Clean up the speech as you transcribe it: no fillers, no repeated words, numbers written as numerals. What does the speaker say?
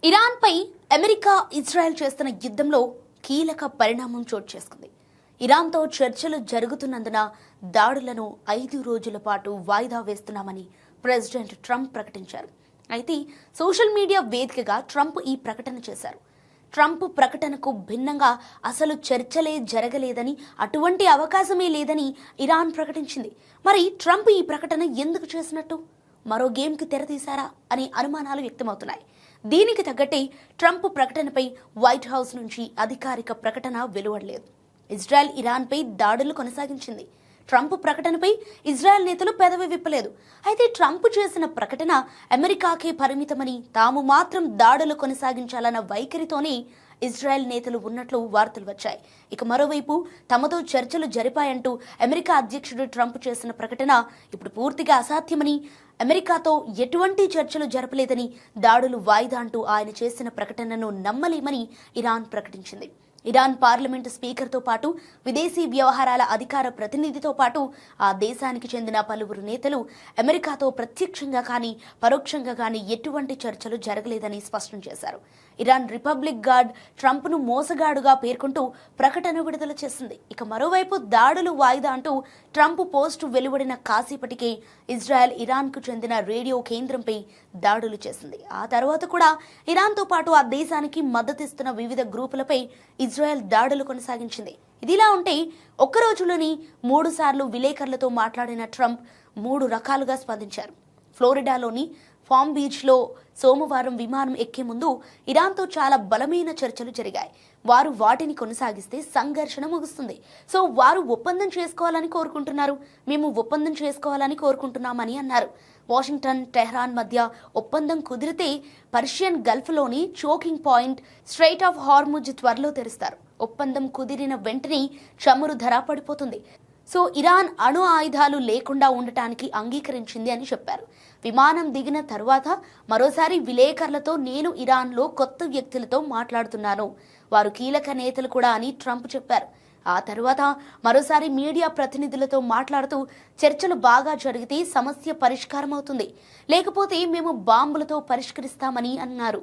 ఇరాన్పై America Israel చేస్తున్న యుద్ధంలో కీలక పరిణామం చోటు చేసుకుంది. ఇరాన్తో చర్చలు జరుగుతున్నందున దాడులను 5 రోజుల పాటు వాయిదా వేస్తున్నామని ప్రెసిడెంట్ ట్రంప్ ప్రకటించారు. అయితే సోషల్ మీడియా వేదికగా ట్రంప్ ఈ ప్రకటన చేశారు. ట్రంప్ ప్రకటనకు భిన్నంగా అసలు చర్చలే జరగలేదని, అటువంటి అవకాశమే లేదని ఇరాన్ ప్రకటించింది. మరి ట్రంప్ ఈ ప్రకటన ఎందుకు చేసినట్టు? మరో గేమ్కి తెరతీశారా అనే అనుమానాలు వ్యక్తమవుతున్నాయి. దీనికి తగ్గట్టే ట్రంప్ ప్రకటనపై వైట్ హౌస్ నుంచి అధికారిక ప్రకటన వెలువడలేదు. ఇజ్రాయెల్ ఇరాన్పై దాడులు కొనసాగించింది. ట్రంప్ ప్రకటనపై ఇజ్రాయెల్ నేతలు పెదవి విప్పలేదు. అయితే ట్రంప్ చేసిన ప్రకటన అమెరికాకే పరిమితమని, తాము మాత్రం దాడులు కొనసాగించాలన్న వైఖరితోనే ఇజ్రాయెల్ నేతలు ఉన్నట్లు వార్తలు వచ్చాయి. ఇక మరోవైపు తమతో చర్చలు జరిపాయంటూ అమెరికా అధ్యక్షుడు ట్రంప్ చేసిన ప్రకటన ఇప్పుడు పూర్తిగా అసాధ్యమని, అమెరికాతో ఎటువంటి చర్చలు జరపలేదని, దాడులు వాయిదా అంటూ ఆయన చేసిన ప్రకటనను నమ్మలేమని ఇరాన్ ప్రకటించింది. ఇరాన్ పార్లమెంటు స్పీకర్తో పాటు విదేశీ వ్యవహారాల అధికార ప్రతినిధితో పాటు ఆ దేశానికి చెందిన పలువురు నేతలు అమెరికాతో ప్రత్యక్షంగా కానీ పరోక్షంగా కానీ ఎటువంటి చర్చలు జరగలేదని స్పష్టం చేశారు. ఇరాన్ రిపబ్లిక్ గార్డ్ ట్రంప్ను మోసగాడుగా పేర్కొంటూ ప్రకటన విడుదల చేసింది. ఇక మరోవైపు దాడులు వాయిదా అంటూ ట్రంప్ పోస్టు వెలువడిన కాసేపటికే ఇజ్రాయెల్ ఇరాన్కు చెందిన రేడియో కేంద్రంపై దాడులు చేసింది. ఆ తర్వాత కూడా ఇరాన్తో పాటు ఆ దేశానికి మద్దతిస్తున్న వివిధ గ్రూపులపై ఇజ్రాయెల్ దాడులు కొనసాగించింది. ఇదిలా ఉంటే ఒక్క రోజులోని 3 సార్లు విలేకరులతో మాట్లాడిన ట్రంప్ 3 రకాలుగా స్పందించారు. ఫ్లోరిడాలోని ఫామ్ బీచ్లో సోమవారం విమానం ఎక్కే ముందు ఇరాన్తో చాలా బలమైన చర్చలు జరిగాయి. వారు వాటిని కొనసాగిస్తే సంఘర్షణ ముగుస్తుంది. సో వారు ఒప్పందం చేసుకోవాలని కోరుకుంటున్నారు, మేము ఒప్పందం చేసుకోవాలని కోరుకుంటున్నామని అన్నారు. వాషింగ్టన్, టెహ్రాన్ మధ్య ఒప్పందం కుదిరితే పర్షియన్ గల్ఫ్లోని choking point, strait of Hormuz త్వరలో తెరుస్తారు. ఒప్పందం కుదిరిన వెంటనే చమురు ధర పడిపోతుంది. సో ఇరాన్ అణు ఆయుధాలు లేకుండా ఉండటానికి అంగీకరించింది అని చెప్పారు. విమానం దిగిన తర్వాత మరోసారి విలేకరులతో నేను ఇరాన్లో కొత్త వ్యక్తులతో మాట్లాడుతున్నాను, వారు కీలక నేతలు కూడా అని ట్రంప్ చెప్పారు. ఆ తర్వాత మరోసారి మీడియా ప్రతినిధులతో మాట్లాడుతూ చర్చలు బాగా జరిగితే సమస్య పరిష్కారం అవుతుంది, లేకపోతే మేము బాంబులతో పరిష్కరిస్తామని అన్నారు.